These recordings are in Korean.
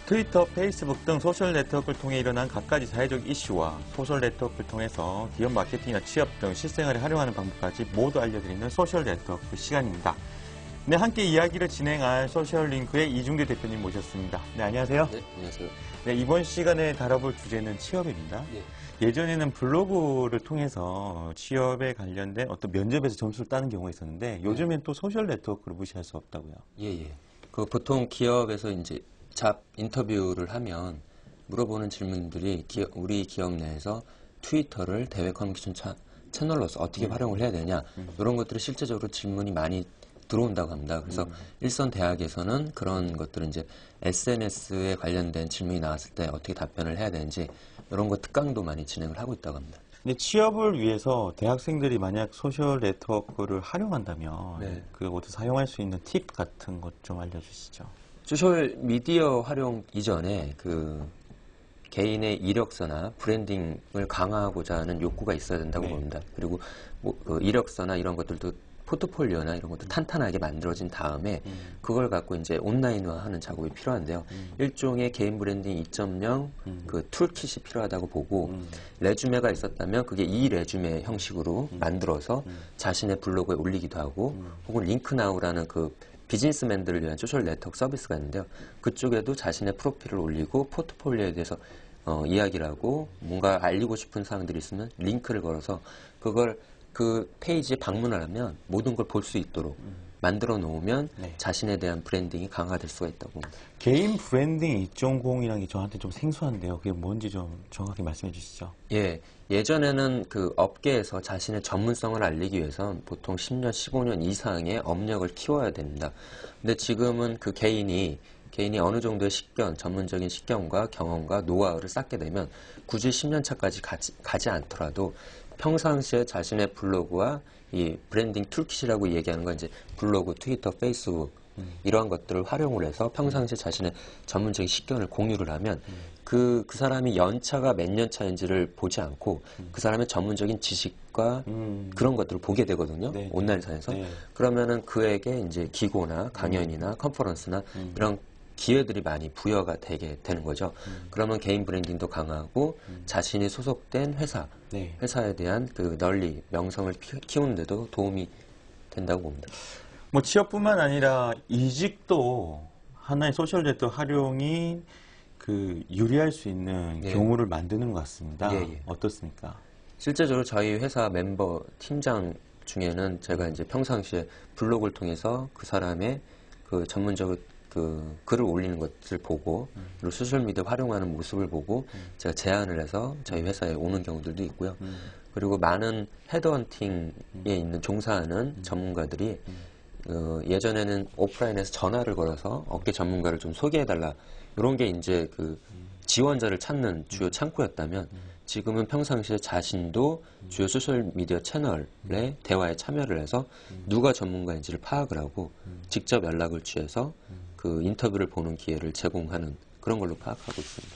트위터, 페이스북 등 소셜 네트워크를 통해 일어난 갖가지 사회적 이슈와 소셜 네트워크를 통해서 기업 마케팅이나 취업 등 실생활에 활용하는 방법까지 모두 알려드리는 소셜 네트워크 시간입니다. 네, 함께 이야기를 진행할 소셜링크의 이중대 대표님 모셨습니다. 네, 안녕하세요. 네, 안녕하세요. 네, 이번 시간에 다뤄볼 주제는 취업입니다. 예전에는 블로그를 통해서 취업에 관련된 어떤 면접에서 점수를 따는 경우가 있었는데 요즘엔 또 소셜 네트워크를 무시할 수 없다고요. 예. 보통 기업에서 이제 잡 인터뷰를 하면 물어보는 질문들이 우리 기업 내에서 트위터를 대외 커뮤니케이션 채널로서 어떻게 활용을 해야 되냐 이런 것들이 실제적으로 질문이 많이 들어온다고 합니다. 그래서 일선 대학에서는 그런 것들은 이제 SNS에 관련된 질문이 나왔을 때 어떻게 답변을 해야 되는지 이런 거 특강도 많이 진행을 하고 있다고 합니다. 근데 취업을 위해서 대학생들이 만약 소셜 네트워크를 활용한다면 그것을 사용할 수 있는 팁 같은 것 좀 알려주시죠. 소셜 미디어 활용 이전에 개인의 이력서나 브랜딩을 강화하고자 하는 욕구가 있어야 된다고 봅니다. 그리고 이력서나 이런 것들도 포트폴리오나 이런 것도 탄탄하게 만들어진 다음에 그걸 갖고 이제 온라인화하는 작업이 필요한데요. 일종의 개인 브랜딩 2.0 그 툴킷이 필요하다고 보고 레주메가 있었다면 그게 이 레주메 형식으로 만들어서 자신의 블로그에 올리기도 하고 혹은 링크나우라는 그 비즈니스맨들을 위한 소셜 네트워크 서비스가 있는데요. 그쪽에도 자신의 프로필을 올리고 포트폴리오에 대해서 이야기를 하고 뭔가 알리고 싶은 사항들이 있으면 링크를 걸어서 그걸 그 페이지에 방문을 하면 모든 걸 볼 수 있도록 만들어 놓으면 자신에 대한 브랜딩이 강화될 수가 있다고 봅니다. 개인 브랜딩 2.0이라는 게 저한테 좀 생소한데요. 그게 뭔지 좀 정확히 말씀해 주시죠. 예전에는 그 업계에서 자신의 전문성을 알리기 위해선 보통 10년, 15년 이상의 업력을 키워야 됩니다. 근데 지금은 그 개인이 어느 정도의 전문적인 식견과 경험과 노하우를 쌓게 되면 굳이 10년 차까지 가지 않더라도 평상시에 자신의 블로그와 이 브랜딩 툴킷이라고 얘기하는 건 이제 블로그, 트위터, 페이스북 이러한 것들을 활용을 해서 평상시에 자신의 전문적인 식견을 공유를 하면 그 사람이 연차가 몇 년 차인지를 보지 않고 그 사람의 전문적인 지식과 그런 것들을 보게 되거든요. 온라인상에서. 그러면은 그에게 이제 기고나 강연이나 컨퍼런스나 이런 기회들이 많이 부여가 되게 되는 거죠. 그러면 개인 브랜딩도 강하고 자신이 소속된 회사에 대한 그 널리 명성을 키우는 데도 도움이 된다고 봅니다. 뭐 취업뿐만 아니라 이직도 하나의 소셜 네트워크 활용이 유리할 수 있는 경우를 만드는 것 같습니다. 어떻습니까? 실제적으로 저희 회사 멤버 팀장 중에는 제가 이제 평상시에 블로그를 통해서 그 사람의 그 전문적으로 그 글을 올리는 것을 보고 그리고 소셜미디어 활용하는 모습을 보고 제가 제안을 해서 저희 회사에 오는 경우들도 있고요. 그리고 많은 헤드헌팅에 있는 종사하는 전문가들이 예전에는 오프라인에서 전화를 걸어서 업계 전문가를 좀 소개해달라 이런 게 이제 그 지원자를 찾는 주요 창구였다면 지금은 평상시에 자신도 주요 소셜미디어 채널에 대화에 참여를 해서 누가 전문가인지를 파악을 하고 직접 연락을 취해서 그 인터뷰를 보는 기회를 제공하는 그런 걸로 파악하고 있습니다.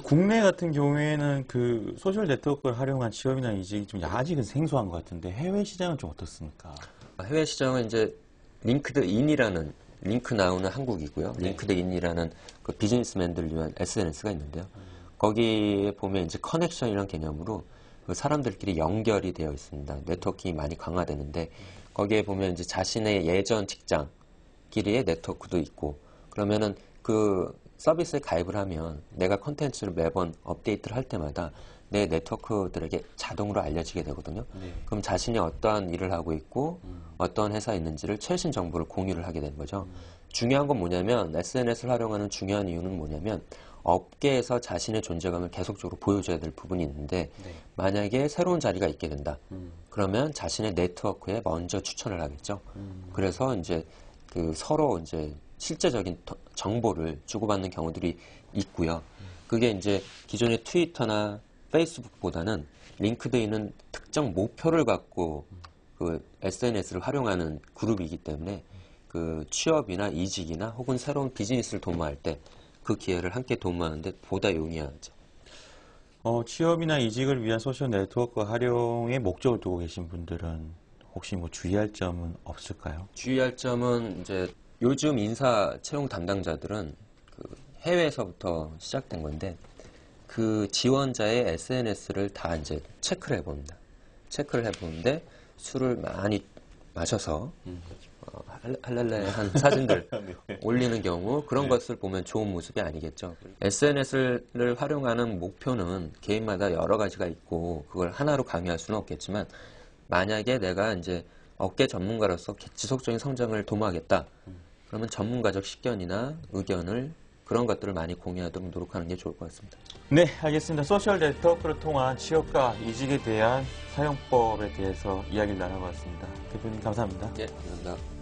국내 같은 경우에는 그 소셜 네트워크를 활용한 취업이나 이직이 좀 아직은 생소한 것 같은데 해외 시장은 좀 어떻습니까? 해외 시장은 이제 링크드인이라는 링크 나오는 한국이고요. 링크드인이라는 그 비즈니스맨들을 위한 SNS가 있는데요. 거기에 보면 이제 커넥션이라는 개념으로 그 사람들끼리 연결이 되어 있습니다. 네트워킹이 많이 강화되는데 거기에 보면 이제 자신의 예전 직장끼리의 네트워크도 있고 그러면은 그 서비스에 가입을 하면 내가 컨텐츠를 매번 업데이트를 할 때마다 내 네트워크들에게 자동으로 알려지게 되거든요. 그럼 자신이 어떠한 일을 하고 있고 어떤 회사에 있는지를 최신 정보를 공유를 하게 되는 거죠. 중요한 건 뭐냐면 SNS를 활용하는 중요한 이유는 뭐냐면 업계에서 자신의 존재감을 계속적으로 보여줘야 될 부분이 있는데 만약에 새로운 자리가 있게 된다. 그러면 자신의 네트워크에 먼저 추천을 하겠죠. 그래서 이제 그 서로 이제 실제적인 정보를 주고받는 경우들이 있고요. 그게 이제 기존의 트위터나 페이스북보다는 링크드인은 특정 목표를 갖고 그 SNS를 활용하는 그룹이기 때문에 그 취업이나 이직이나 혹은 새로운 비즈니스를 도모할 때 그 기회를 함께 도모하는데 보다 용이하죠. 취업이나 이직을 위한 소셜 네트워크 활용의 목적을 두고 계신 분들은 혹시 뭐 주의할 점은 없을까요? 주의할 점은 이제 요즘 인사 채용 담당자들은 그 해외에서부터 시작된 건데 그 지원자의 SNS를 다 이제 체크를 해봅니다. 체크를 해보는데 술을 많이 마셔서 할랄레한 사진들 올리는 경우 그런 것을 보면 좋은 모습이 아니겠죠. SNS를 활용하는 목표는 개인마다 여러 가지가 있고 그걸 하나로 강요할 수는 없겠지만 만약에 내가 이제 업계 전문가로서 지속적인 성장을 도모하겠다. 그러면 전문가적 식견이나 의견을 그런 것들을 많이 공유하도록 노력하는 게 좋을 것 같습니다. 네, 알겠습니다. 소셜 네트워크를 통한 취업과 이직에 대한 사용법에 대해서 이야기를 나눠봤습니다. 대표님 감사합니다. 네, 감사합니다.